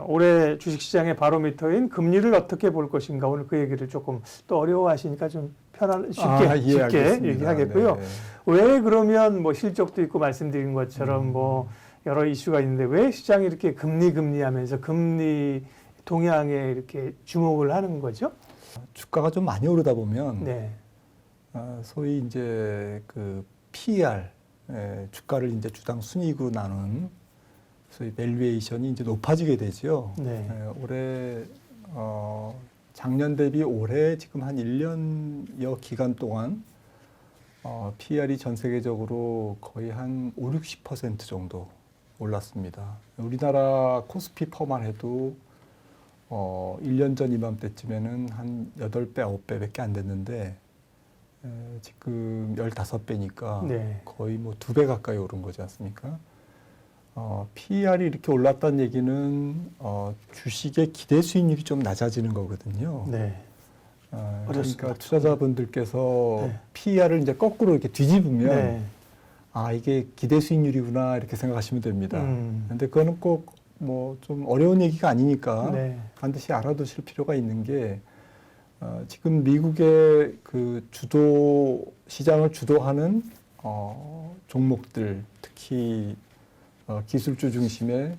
올해 주식시장의 바로미터인 금리를 어떻게 볼 것인가 오늘 그 얘기를 조금 또 어려워하시니까 좀 쉽게 알겠습니다. 얘기하겠고요. 네. 왜 그러면 뭐 실적도 있고 말씀드린 것처럼 뭐 여러 이슈가 있는데 왜 시장이 이렇게 금리 하면서 금리 동향에 이렇게 주목을 하는 거죠? 주가가 좀 많이 오르다 보면 네. 소위 이제 그 PER, 주가를 이제 주당 순이익으로 나눈 소위 밸류에이션이 이제 높아지게 되죠. 네. 올해 작년 대비 올해 지금 한 1년여 기간 동안 PER이 전 세계적으로 거의 한 5, 60% 정도 올랐습니다. 우리나라 코스피 퍼만 해도 1년 전 이맘때쯤에는 한 8배, 9배밖에 안 됐는데 지금 15배니까 네. 거의 뭐 2배 가까이 오른 거지 않습니까? PER이 이렇게 올랐다는 얘기는 주식의 기대 수익률이 좀 낮아지는 거거든요. 네. 그러니까 투자자분들께서 네. PER을 이제 거꾸로 이렇게 뒤집으면 네. 이게 기대 수익률이구나 이렇게 생각하시면 됩니다. 근데 그거는 꼭 뭐 좀 어려운 얘기가 아니니까 네. 반드시 알아두실 필요가 있는 게 지금 미국의 그 시장을 주도하는 종목들, 특히 기술주 중심의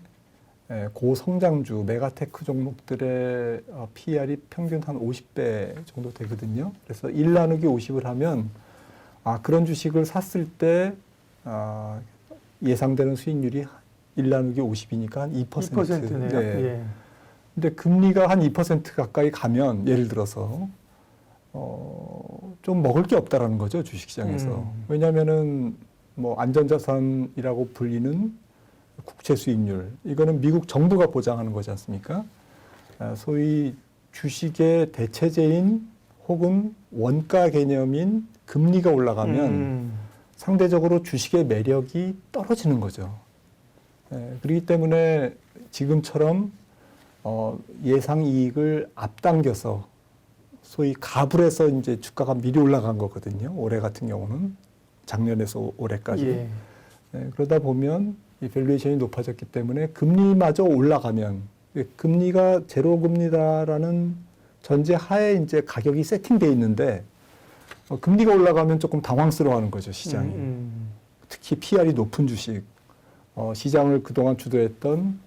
고성장주, 메가테크 종목들의 PER이 평균 한 50배 정도 되거든요. 그래서 1 나누기 50을 하면 그런 주식을 샀을 때 예상되는 수익률이 1 나누기 50이니까 한 2%. 2%네요. 네. 예. 근데 금리가 한 2% 가까이 가면 예를 들어서 좀 먹을 게 없다라는 거죠, 주식시장에서. 왜냐하면은 뭐 안전자산이라고 불리는 국채 수익률, 이거는 미국 정부가 보장하는 거지 않습니까? 소위 주식의 대체제인 혹은 원가 개념인 금리가 올라가면 상대적으로 주식의 매력이 떨어지는 거죠. 그렇기 때문에 지금처럼 예상 이익을 앞당겨서 소위 가불해서 이제 주가가 미리 올라간 거거든요. 올해 같은 경우는 작년에서 올해까지. 예. 그러다 보면 이 밸류에이션이 높아졌기 때문에 금리마저 올라가면 금리가 제로 금리다라는 전제 하에 이제 가격이 세팅돼 있는데 금리가 올라가면 조금 당황스러워하는 거죠, 시장이. 특히 PER이 높은 주식, 시장을 그동안 주도했던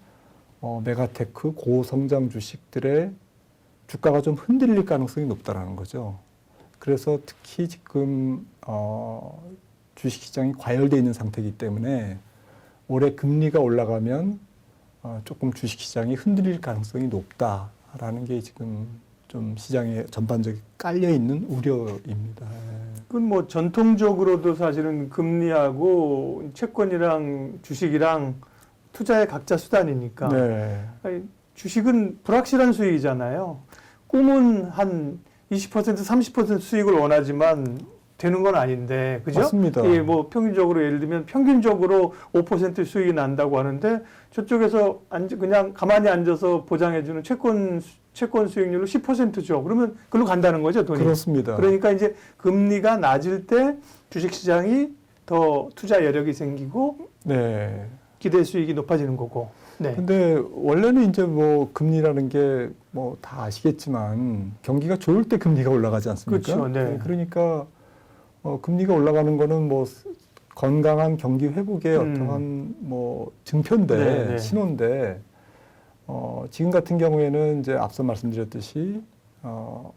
메가테크 고성장 주식들의 주가가 좀 흔들릴 가능성이 높다라는 거죠. 그래서 특히 지금 주식시장이 과열되어 있는 상태이기 때문에 올해 금리가 올라가면 조금 주식시장이 흔들릴 가능성이 높다라는 게 지금 좀 시장에 전반적으로 깔려 있는 우려입니다. 그건 뭐 전통적으로도 사실은 금리하고 채권이랑 주식이랑 투자의 각자 수단이니까. 네. 아니, 주식은 불확실한 수익이잖아요. 꿈은 한 20%, 30% 수익을 원하지만 되는 건 아닌데, 그죠? 맞습니다. 예, 뭐 평균적으로 예를 들면 평균적으로 5% 수익이 난다고 하는데 저쪽에서 그냥 가만히 앉아서 보장해주는 채권 수익률로 10%죠. 그러면 그걸로 간다는 거죠, 돈이. 그렇습니다. 그러니까 이제 금리가 낮을 때 주식시장이 더 투자 여력이 생기고 네. 기대 수익이 높아지는 거고. 네. 근데 원래는 이제 뭐 금리라는 게 뭐 다 아시겠지만 경기가 좋을 때 금리가 올라가지 않습니까? 그렇죠. 네. 그러니까 금리가 올라가는 거는 뭐 건강한 경기 회복의 어떠한 뭐 증표인데 네, 네. 신호인데 지금 같은 경우에는 이제 앞서 말씀드렸듯이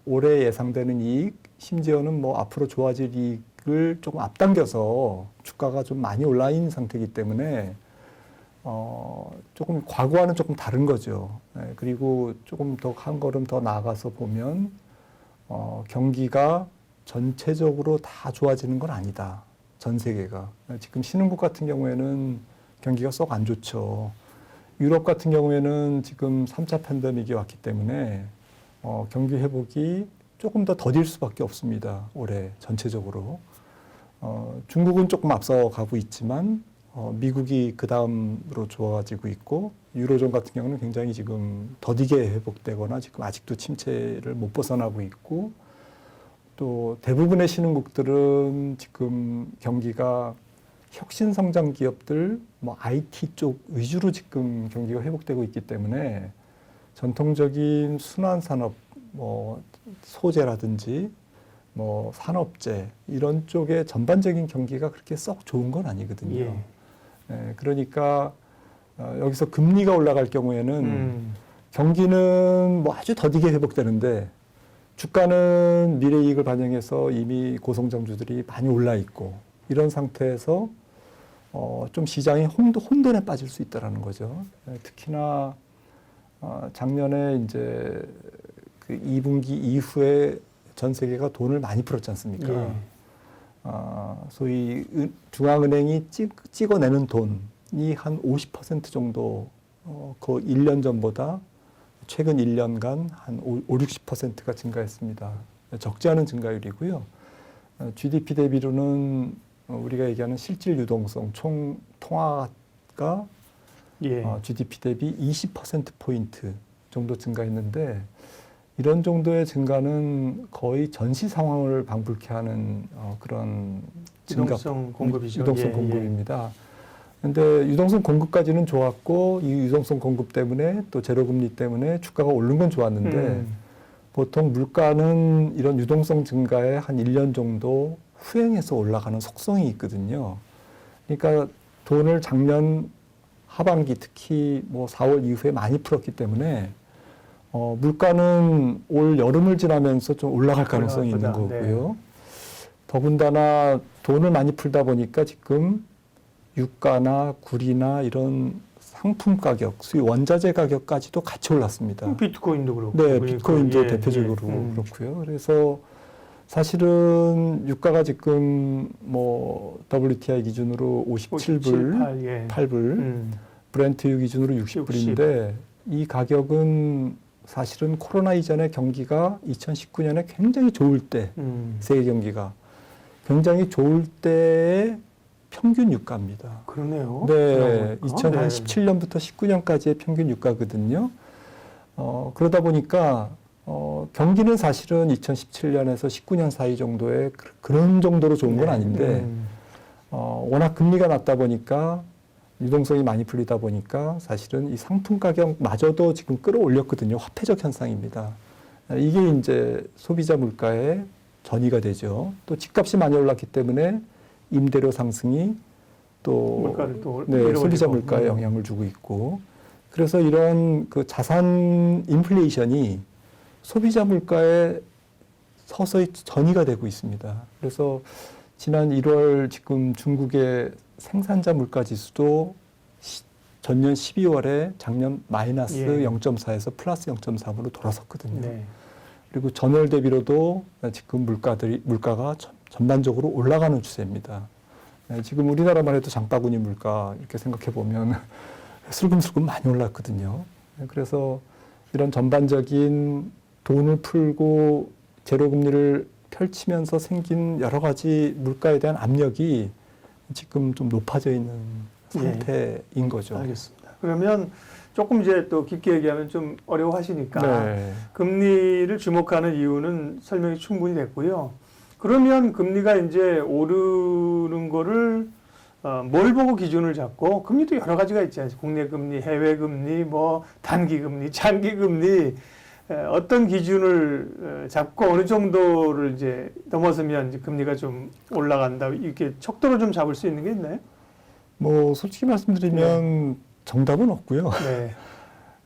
올해 예상되는 이익 심지어는 뭐 앞으로 좋아질 이익을 조금 앞당겨서 주가가 좀 많이 올라 있는 상태이기 때문에 조금 과거와는 조금 다른 거죠. 그리고 조금 더 한 걸음 더 나아가서 보면 경기가 전체적으로 다 좋아지는 건 아니다. 전 세계가. 지금 신흥국 같은 경우에는 경기가 썩 안 좋죠. 유럽 같은 경우에는 지금 3차 팬데믹이 왔기 때문에 경기 회복이 조금 더 더딜 수밖에 없습니다. 올해 전체적으로. 중국은 조금 앞서가고 있지만 미국이 그 다음으로 좋아지고 있고 유로존 같은 경우는 굉장히 지금 더디게 회복되거나 지금 아직도 침체를 못 벗어나고 있고 또 대부분의 신흥국들은 지금 경기가 혁신 성장 기업들, 뭐 IT 쪽 위주로 지금 경기가 회복되고 있기 때문에 전통적인 순환 산업, 뭐 소재라든지 뭐 산업재 이런 쪽의 전반적인 경기가 그렇게 썩 좋은 건 아니거든요. 예. 예, 그러니까 여기서 금리가 올라갈 경우에는 경기는 뭐 아주 더디게 회복되는데 주가는 미래이익을 반영해서 이미 고성장주들이 많이 올라 있고 이런 상태에서 좀 시장이 혼돈에 빠질 수 있다라는 거죠. 예, 특히나 작년에 이제 그 2분기 이후에 전 세계가 돈을 많이 풀었지 않습니까? 예. 소위 중앙은행이 찍어내는 돈이 한 50% 정도 그 1년 전보다 최근 1년간 한 50-60%가 증가했습니다. 적지 않은 증가율이고요. GDP 대비로는 우리가 얘기하는 실질 유동성, 총 통화가 예. GDP 대비 20%포인트 정도 증가했는데 이런 정도의 증가는 거의 전시 상황을 방불케 하는 그런 유동성 공급이죠. 유동성 예, 공급입니다. 근데 유동성 공급까지는 좋았고 이 유동성 공급 때문에 또 제로금리 때문에 주가가 오른 건 좋았는데 보통 물가는 이런 유동성 증가에 한 1년 정도 후행해서 올라가는 속성이 있거든요. 그러니까 돈을 작년 하반기 특히 뭐 4월 이후에 많이 풀었기 때문에 물가는 올 여름을 지나면서 좀 올라갈 가능성이 있는 거고요. 네. 더군다나 돈을 많이 풀다 보니까 지금 유가나 구리나 이런 상품 가격, 수입 원자재 가격까지도 같이 올랐습니다. 비트코인도 그렇고. 네, 비트코인도 예, 대표적으로 예. 그렇고요. 그래서 사실은 유가가 지금 뭐 WTI 기준으로 57불, 8불, 브렌트유 기준으로 60불인데 이 가격은 사실은 코로나 이전의 경기가 2019년에 굉장히 좋을 때, 세계 경기가 굉장히 좋을 때의 평균 유가입니다. 그러네요. 네, 2017년부터 19년까지의 평균 유가거든요. 그러다 보니까 경기는 사실은 2017년에서 19년 사이 정도의 그런 정도로 좋은 건 아닌데 워낙 금리가 낮다 보니까 유동성이 많이 풀리다 보니까 사실은 이 상품 가격마저도 지금 끌어올렸거든요. 화폐적 현상입니다. 이게 이제 소비자 물가에 전이가 되죠. 또 집값이 많이 올랐기 때문에 임대료 상승이 또 소비자 물가에 영향을 주고 있고 그래서 이런 그 자산 인플레이션이 소비자 물가에 서서히 전이가 되고 있습니다. 그래서 지난 1월 지금 중국의 생산자 물가 지수도 전년 12월에 작년 마이너스 0.4에서 플러스 0.3으로 돌아섰거든요. 네. 그리고 전월 대비로도 지금 물가가 전반적으로 올라가는 추세입니다. 네, 지금 우리나라만 해도 장바구니 물가 이렇게 생각해 보면 슬금슬금 많이 올랐거든요. 네, 그래서 이런 전반적인 돈을 풀고 제로금리를 펼치면서 생긴 여러 가지 물가에 대한 압력이 지금 좀 높아져 있는 상태인 거죠. 알겠습니다. 그러면 조금 이제 또 깊게 얘기하면 좀 어려워하시니까 네. 금리를 주목하는 이유는 설명이 충분히 됐고요. 그러면 금리가 이제 오르는 거를 뭘 보고 기준을 잡고 금리도 여러 가지가 있지 않습니까? 국내 금리, 해외 금리, 뭐 단기 금리, 장기 금리 어떤 기준을 잡고 어느 정도를 이제 넘어서면 이제 금리가 좀 올라간다 이렇게 척도로 좀 잡을 수 있는 게 있나요? 뭐 솔직히 말씀드리면 정답은 없고요. 네.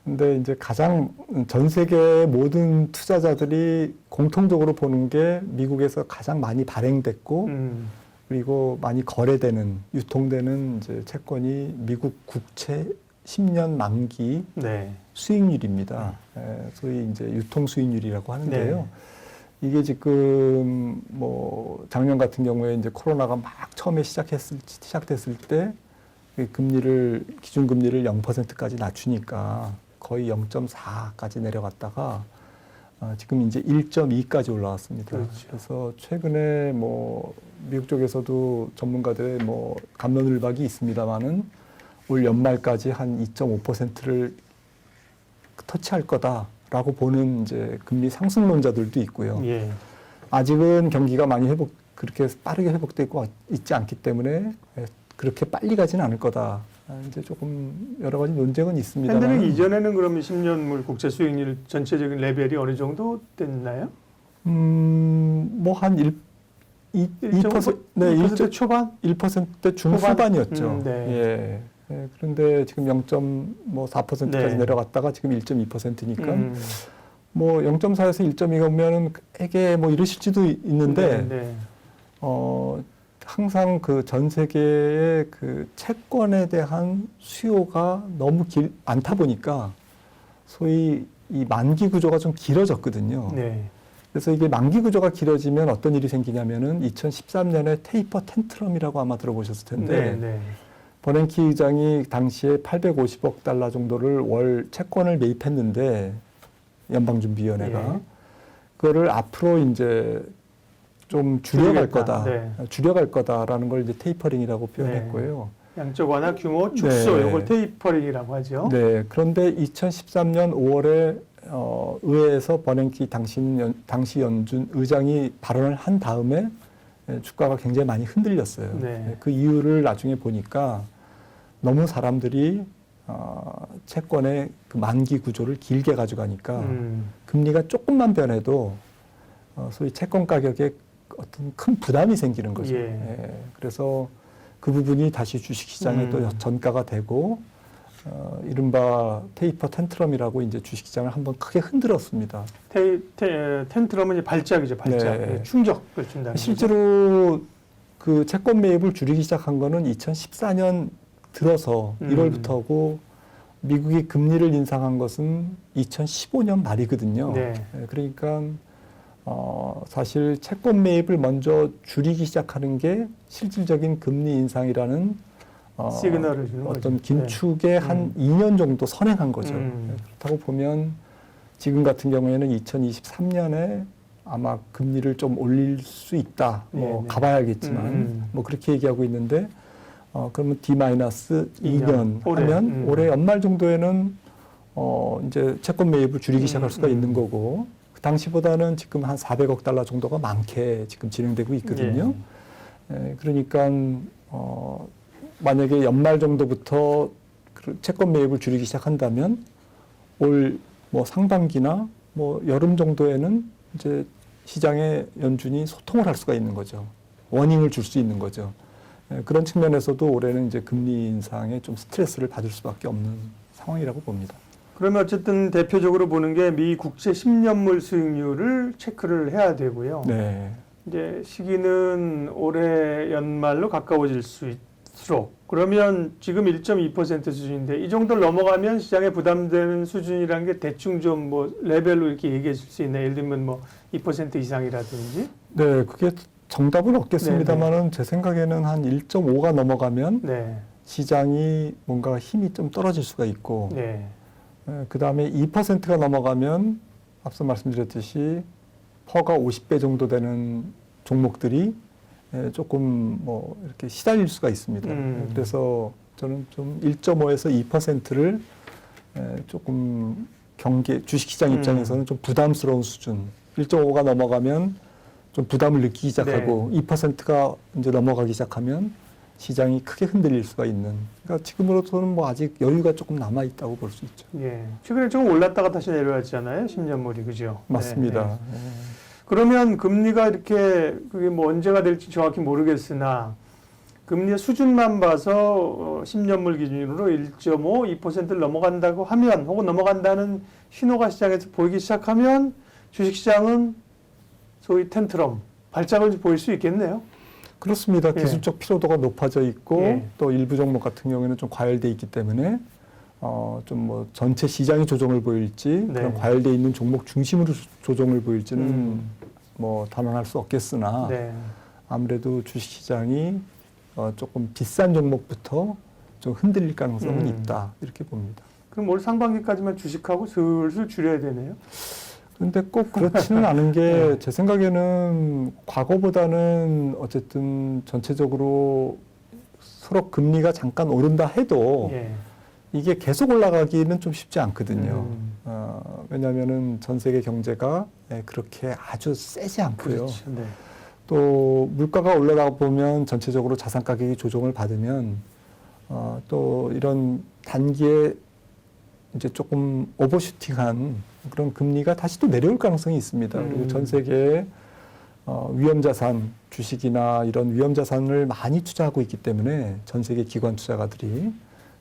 근데 이제 가장 전 세계 모든 투자자들이 공통적으로 보는 게 미국에서 가장 많이 발행됐고 그리고 많이 거래되는 유통되는 이제 채권이 미국 국채 10년 만기 수익률입니다. 소위 이제 유통 수익률이라고 하는데요. 네. 이게 지금 뭐 작년 같은 경우에 이제 코로나가 막 처음에 시작됐을 때 기준 금리를 0%까지 낮추니까 거의 0.4까지 내려갔다가 지금 이제 1.2까지 올라왔습니다. 그렇죠. 그래서 최근에 뭐 미국 쪽에서도 전문가들의 뭐 갑론을박이 있습니다만은 올 연말까지 한 2.5%를 터치할 거다라고 보는 이제 금리 상승론자들도 있고요. 예. 아직은 경기가 많이 그렇게 빠르게 회복되고 있지 않기 때문에 그렇게 빨리 가지는 않을 거다. 이제 조금 여러 가지 논쟁은 있습니다. 팬데믹 이전에는 그러면 10년물 국채 수익률 전체적인 레벨이 어느 정도 됐나요? 뭐 한 2%, 네, 1% 초반? 1%대 중후반이었죠. 네. 예. 그런데 지금 0.4%까지 네. 내려갔다가 지금 1.2%니까 뭐 0.4에서 1.2가 오면은 에게 뭐 이러실지도 있는데 항상 그 전 세계의 그 채권에 대한 수요가 너무 많다 보니까 소위 이 만기 구조가 좀 길어졌거든요. 네. 그래서 이게 만기 구조가 길어지면 어떤 일이 생기냐면은 2013년에 테이퍼 텐트럼이라고 아마 들어보셨을 텐데 버냉키 의장이 당시에 850억 달러 정도를 월 채권을 매입했는데 연방준비위원회가 그거를 앞으로 이제 좀 줄여갈 거다, 줄여갈 거다라는 걸 이제 테이퍼링이라고 표현했고요. 양적 완화 규모 축소, 이걸 테이퍼링이라고 하죠. 네. 그런데 2013년 5월에 의회에서 버냉키 당시 연준 의장이 발언을 한 다음에 주가가 굉장히 많이 흔들렸어요. 그 이유를 나중에 보니까 너무 사람들이 채권의 그 만기 구조를 길게 가져가니까 금리가 조금만 변해도 소위 채권 가격에 어떤 큰 부담이 생기는 거죠. 그래서 그 부분이 다시 주식시장에 또 전가가 되고 이른바 테이퍼 텐트럼이라고 이제 주식시장을 한번 크게 흔들었습니다. 텐트럼은 이제 발작이죠, 발작. 충격을 준다는 실제로 그 채권 매입을 줄이기 시작한 거는 2014년 들어서 1월부터고 미국이 금리를 인상한 것은 2015년 말이거든요. 그러니까 사실 채권 매입을 먼저 줄이기 시작하는 게 실질적인 금리 인상이라는 시그널을 주는 어떤 거죠. 긴축에 한 2년 정도 선행한 거죠. 그렇다고 보면 지금 같은 경우에는 2023년에 아마 금리를 좀 올릴 수 있다. 뭐 가봐야겠지만 뭐 그렇게 얘기하고 있는데 그러면 D-2년 하면 올해 연말 정도에는 이제 채권 매입을 줄이기 시작할 수가 있는 거고 그 당시보다는 지금 한 400억 달러 정도가 많게 지금 진행되고 있거든요. 그러니까 만약에 연말 정도부터 채권 매입을 줄이기 시작한다면 올 뭐 상반기나 뭐 여름 정도에는 이제 시장에 연준이 소통을 할 수가 있는 거죠. 워닝을 줄 수 있는 거죠. 그런 측면에서도 올해는 이제 금리 인상에 좀 스트레스를 받을 수밖에 없는 상황이라고 봅니다. 그러면 어쨌든 대표적으로 보는 게 미 국채 10년물 수익률을 체크를 해야 되고요. 이제 시기는 올해 연말로 가까워질수록 그러면 지금 1.2% 수준인데 이 정도를 넘어가면 시장에 부담되는 수준이라는 게 대충 좀 뭐 레벨로 이렇게 얘기해 줄 수 있나요? 예를 들면 뭐 2% 이상이라든지? 네, 그게 정답은 없겠습니다만은 제 생각에는 한 1.5가 넘어가면 시장이 뭔가 힘이 좀 떨어질 수가 있고 그 다음에 2%가 넘어가면 앞서 말씀드렸듯이 퍼가 50배 정도 되는 종목들이 조금 뭐 이렇게 시달릴 수가 있습니다. 그래서 저는 좀 1.5에서 2%를 조금 주식시장 입장에서는 좀 부담스러운 수준. 1.5가 넘어가면 좀 부담을 느끼기 시작하고 2%가 이제 넘어가기 시작하면 시장이 크게 흔들릴 수가 있는. 그러니까 지금으로서는 뭐 아직 여유가 조금 남아 있다고 볼 수 있죠. 최근에 조금 올랐다가 다시 내려왔잖아요. 10년물이 그죠? 맞습니다. 그러면 금리가 이렇게 그게 뭐 언제가 될지 정확히 모르겠으나 금리의 수준만 봐서 10년물 기준으로 1.5, 2%를 넘어간다고 하면 혹은 넘어간다는 신호가 시장에서 보이기 시작하면 주식시장은 소위 텐트럼, 발작을 보일 수 있겠네요. 그렇습니다. 기술적 피로도가 높아져 있고 또 일부 종목 같은 경우에는 좀 과열돼 있기 때문에 좀 뭐 전체 시장이 조정을 보일지 그런 과열돼 있는 종목 중심으로 조정을 보일지는 뭐 단언할 수 없겠으나 아무래도 주식시장이 조금 비싼 종목부터 좀 흔들릴 가능성은 있다 이렇게 봅니다. 그럼 올 상반기까지만 주식하고 슬슬 줄여야 되네요. 그런데 꼭 그렇지는 않은 게 제 생각에는 과거보다는 어쨌든 전체적으로 서로 금리가 잠깐 오른다 해도 이게 계속 올라가기는 좀 쉽지 않거든요. 왜냐하면은 전 세계 경제가 그렇게 아주 세지 않고요. 또 물가가 올라가다 보면 전체적으로 자산 가격이 조정을 받으면 또 이런 단기에 이제 조금 오버슈팅한 그런 금리가 다시 또 내려올 가능성이 있습니다. 그리고 전 세계에 위험자산, 주식이나 이런 위험자산을 많이 투자하고 있기 때문에 전 세계 기관 투자가들이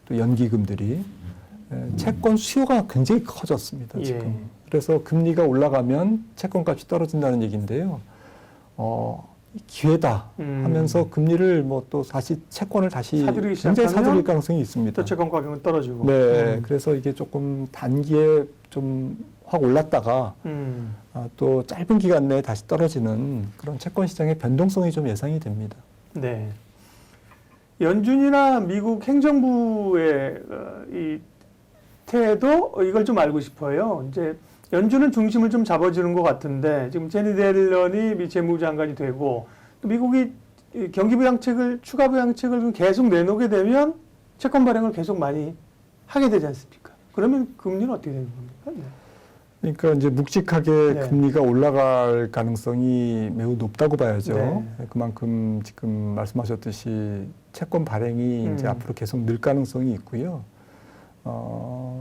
또 연기금들이 채권 수요가 굉장히 커졌습니다. 지금. 예. 그래서 금리가 올라가면 채권값이 떨어진다는 얘기인데요. 기회다 하면서 금리를 뭐 또 다시 채권을 다시 사들이기 굉장히 시작하면 사들일 가능성이 있습니다. 또 채권 가격은 떨어지고. 네, 그래서 이게 조금 단기에 좀 확 올랐다가 또 짧은 기간 내에 다시 떨어지는 그런 채권 시장의 변동성이 좀 예상이 됩니다. 네. 연준이나 미국 행정부의 이 태도 이걸 좀 알고 싶어요. 이제 연준은 중심을 좀 잡아주는 것 같은데 지금 제니 옐런이 미 재무부 장관이 되고 또 미국이 이 경기 부양책을 추가 부양책을 계속 내놓게 되면 채권 발행을 계속 많이 하게 되지 않습니까? 그러면 금리는 어떻게 되는 겁니까? 네. 그러니까 이제 묵직하게 네. 금리가 올라갈 가능성이 매우 높다고 봐야죠. 네. 그만큼 지금 말씀하셨듯이 채권 발행이 이제 앞으로 계속 늘 가능성이 있고요.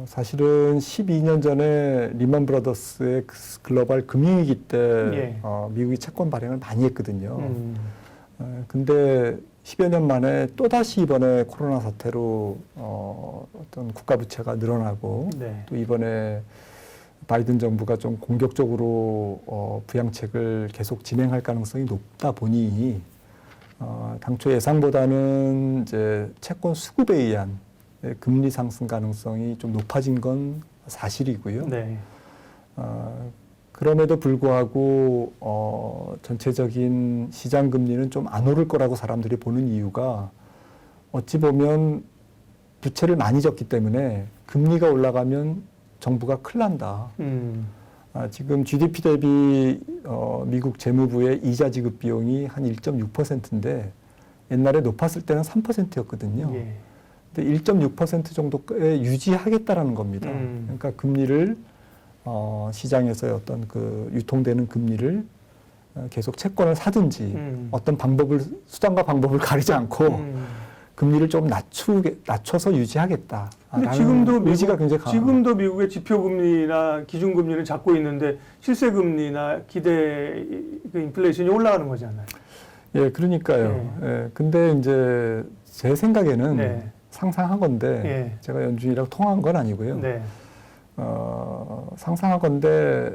사실은 12년 전에 리먼 브라더스의 글로벌 금융위기 때 예. 미국이 채권 발행을 많이 했거든요. 근데 10여 년 만에 또다시 이번에 코로나 사태로 어떤 국가 부채가 늘어나고 네. 또 이번에 바이든 정부가 좀 공격적으로 부양책을 계속 진행할 가능성이 높다 보니 당초 예상보다는 이제 채권 수급에 의한 금리 상승 가능성이 좀 높아진 건 사실이고요. 네. 그럼에도 불구하고 전체적인 시장 금리는 좀 안 오를 거라고 사람들이 보는 이유가 어찌 보면 부채를 많이 졌기 때문에 금리가 올라가면 정부가 큰일 난다. 지금 GDP 대비 미국 재무부의 이자 지급 비용이 한 1.6%인데 옛날에 높았을 때는 3%였거든요. 예. 근데 1.6% 정도에 유지하겠다라는 겁니다. 그러니까 금리를 시장에서의 어떤 그 유통되는 금리를 계속 채권을 사든지 어떤 방법을 수단과 방법을 가리지 않고 금리를 좀 낮춰서 유지하겠다. 근데 지금도 의지가 굉장히 강합니다. 지금도 미국의 지표 금리나 기준 금리는 잡고 있는데 실세 금리나 기대 그 인플레이션이 올라가는 거잖아요. 예, 그러니까요. 예, 근데 이제 제 생각에는 네. 상상하건대 예. 제가 연준이랑 통화한 건 아니고요. 네. 상상하건대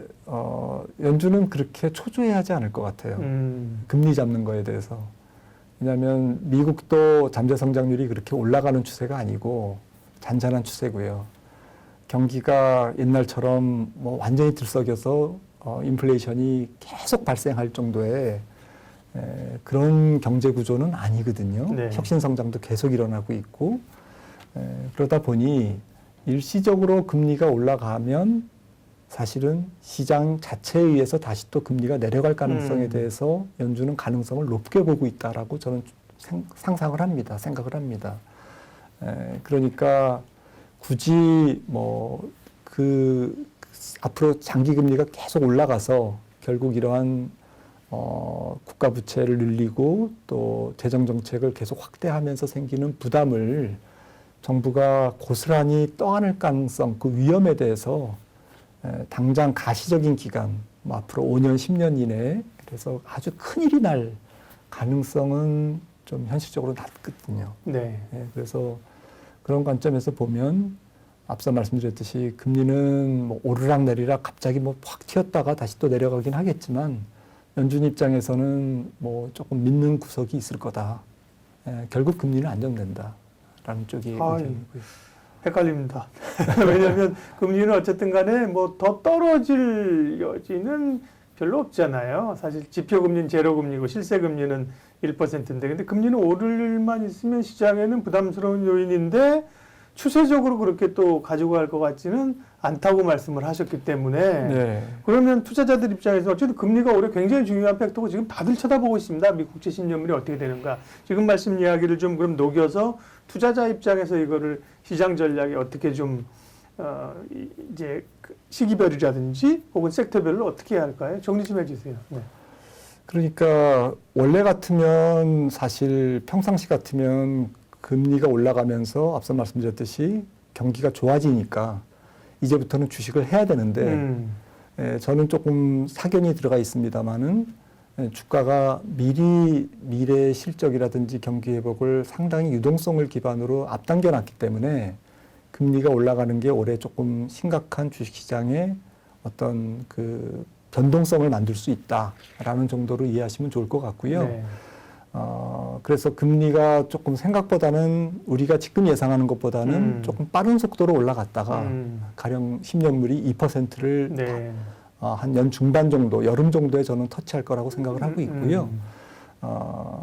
연준은 그렇게 초조해하지 않을 것 같아요. 금리 잡는 거에 대해서. 왜냐하면 미국도 잠재 성장률이 그렇게 올라가는 추세가 아니고 잔잔한 추세고요. 경기가 옛날처럼 뭐 완전히 들썩여서 인플레이션이 계속 발생할 정도의 그런 경제 구조는 아니거든요. 네. 혁신 성장도 계속 일어나고 있고 그러다 보니 일시적으로 금리가 올라가면 사실은 시장 자체에 의해서 다시 또 금리가 내려갈 가능성에 대해서 연준은 가능성을 높게 보고 있다라고 저는 상상을 합니다. 생각을 합니다. 그러니까 굳이 뭐 앞으로 장기 금리가 계속 올라가서 결국 이러한 국가 부채를 늘리고 또 재정 정책을 계속 확대하면서 생기는 부담을 정부가 고스란히 떠안을 가능성, 그 위험에 대해서 당장 가시적인 기간, 뭐 앞으로 5년, 10년 이내에 그래서 아주 큰일이 날 가능성은 좀 현실적으로 낮거든요. 네. 그래서 그런 관점에서 보면 앞서 말씀드렸듯이 금리는 뭐 오르락 내리락 갑자기 뭐 확 튀었다가 다시 또 내려가긴 하겠지만 연준 입장에서는 뭐 조금 믿는 구석이 있을 거다. 결국 금리는 안정된다라는 쪽이 의견이고요. 헷갈립니다. 왜냐하면 금리는 어쨌든 간에 뭐 더 떨어질 여지는 별로 없잖아요. 사실 지표 금리는 제로 금리고 실세 금리는 1%인데 근데 금리는 오를 일만 있으면 시장에는 부담스러운 요인인데 추세적으로 그렇게 또 가지고 갈 것 같지는 않다고 말씀을 하셨기 때문에 네. 그러면 투자자들 입장에서 어쨌든 금리가 올해 굉장히 중요한 팩터고 지금 다들 쳐다보고 있습니다. 미 국채 10년물이 어떻게 되는가. 지금 말씀 이야기를 좀 그럼 녹여서 투자자 입장에서 이거를 시장 전략에 어떻게 좀 이제 시기별이라든지 혹은 섹터별로 어떻게 해야 할까요? 정리 좀 해주세요. 네. 그러니까 원래 같으면 사실 평상시 같으면 금리가 올라가면서 앞서 말씀드렸듯이 경기가 좋아지니까 이제부터는 주식을 해야 되는데 저는 조금 사견이 들어가 있습니다만은 주가가 미래 실적이라든지 경기 회복을 상당히 유동성을 기반으로 앞당겨 놨기 때문에 금리가 올라가는 게 올해 조금 심각한 주식시장의 어떤 그 변동성을 만들 수 있다라는 정도로 이해하시면 좋을 것 같고요. 네. 그래서 금리가 조금 생각보다는 우리가 지금 예상하는 것보다는 조금 빠른 속도로 올라갔다가 가령 10년물이 2%를 네. 한 연 중반 정도, 여름 정도에 저는 터치할 거라고 생각을 하고 있고요.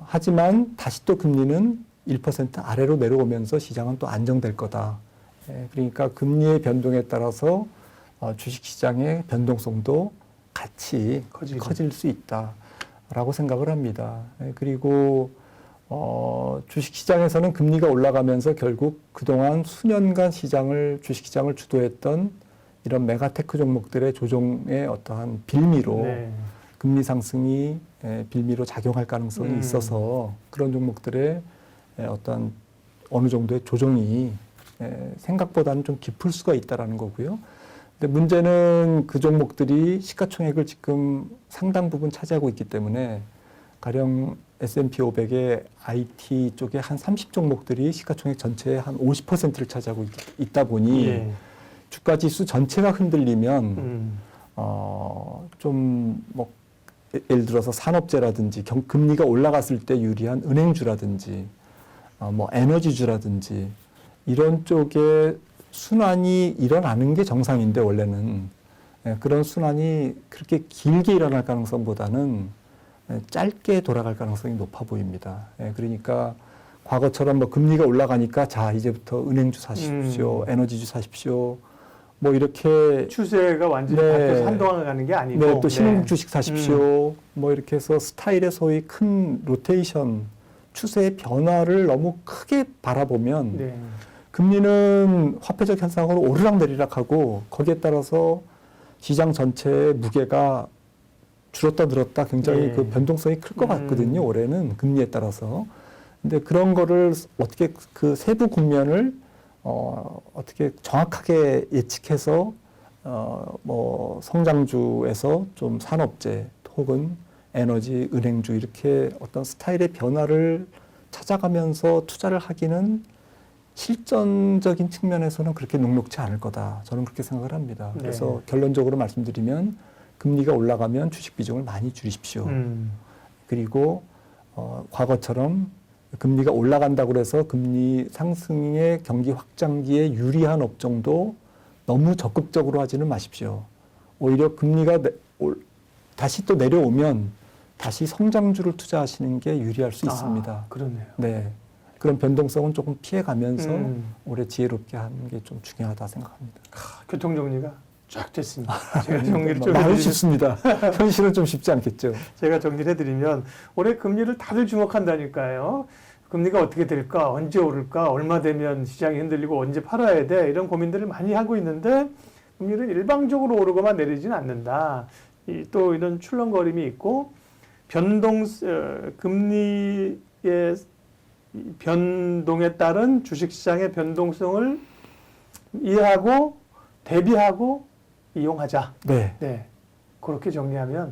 하지만 다시 또 금리는 1% 아래로 내려오면서 시장은 또 안정될 거다. 그러니까 금리의 변동에 따라서 주식시장의 변동성도 같이 커질 수 있다라고 생각을 합니다. 그리고 주식시장에서는 금리가 올라가면서 결국 그동안 수년간 주식시장을 주도했던 이런 메가테크 종목들의 조정의 어떠한 빌미로 네. 금리 상승이 빌미로 작용할 가능성이 있어서 그런 종목들의 어떤 어느 정도의 조정이 생각보다는 좀 깊을 수가 있다라는 거고요. 근데 문제는 그 종목들이 시가총액을 지금 상당 부분 차지하고 있기 때문에 가령 S&P 500의 IT 쪽에 한 30종목들이 시가총액 전체의 한 50%를 차지하고 있다 보니 예. 주가 지수 전체가 흔들리면 좀 뭐 예를 들어서 산업재라든지 금리가 올라갔을 때 유리한 은행주라든지 뭐 에너지주라든지 이런 쪽에 순환이 일어나는 게 정상인데 원래는 그런 순환이 그렇게 길게 일어날 가능성보다는 짧게 돌아갈 가능성이 높아 보입니다. 그러니까 과거처럼 뭐 금리가 올라가니까 자 이제부터 은행주 사십시오, 에너지주 사십시오. 뭐 이렇게 추세가 완전히 바뀌어서 한동안 가는 게 아니고 네, 또 신흥국 주식 사십시오. 뭐 이렇게 해서 스타일의 소위 큰 로테이션 추세의 변화를 너무 크게 바라보면 네. 금리는 화폐적 현상으로 오르락내리락하고 거기에 따라서 시장 전체의 무게가 줄었다 늘었다 굉장히 네. 그 변동성이 클 것 같거든요. 올해는 금리에 따라서. 근데 그런 거를 어떻게 그 세부 국면을 어떻게 정확하게 예측해서 뭐 성장주에서 좀 산업재 혹은 에너지, 은행주 이렇게 어떤 스타일의 변화를 찾아가면서 투자를 하기는 실전적인 측면에서는 그렇게 녹록지 않을 거다. 저는 그렇게 생각을 합니다. 네. 그래서 결론적으로 말씀드리면 금리가 올라가면 주식 비중을 많이 줄이십시오. 그리고 과거처럼 금리가 올라간다고 해서 금리 상승의 경기 확장기에 유리한 업종도 너무 적극적으로 하지는 마십시오. 오히려 금리가 다시 또 내려오면 다시 성장주를 투자하시는 게 유리할 수 있습니다. 그렇네요. 네. 그런 변동성은 조금 피해가면서 올해 지혜롭게 하는 게 좀 중요하다 생각합니다. 교통 정리가 쫙 됐습니다. 제가 정리를 좀 말이 해드리면, 쉽습니다. 현실은 좀 쉽지 않겠죠. 제가 정리를 해드리면 올해 금리를 다들 주목한다니까요. 금리가 어떻게 될까, 언제 오를까, 얼마 되면 시장이 흔들리고 언제 팔아야 돼 이런 고민들을 많이 하고 있는데 금리는 일방적으로 오르고만 내리지는 않는다. 또 이런 출렁거림이 있고 금리의 변동에 따른 주식시장의 변동성을 이해하고 대비하고 이용하자. 네. 네, 그렇게 정리하면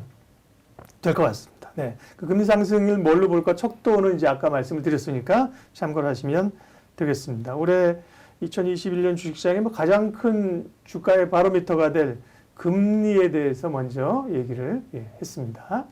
될 것 같습니다. 네, 그 금리 상승을 뭘로 볼까? 척도는 이제 아까 말씀을 드렸으니까 참고를 하시면 되겠습니다. 올해 2021년 주식시장의 뭐 가장 큰 주가의 바로미터가 될 금리에 대해서 먼저 얘기를 했습니다.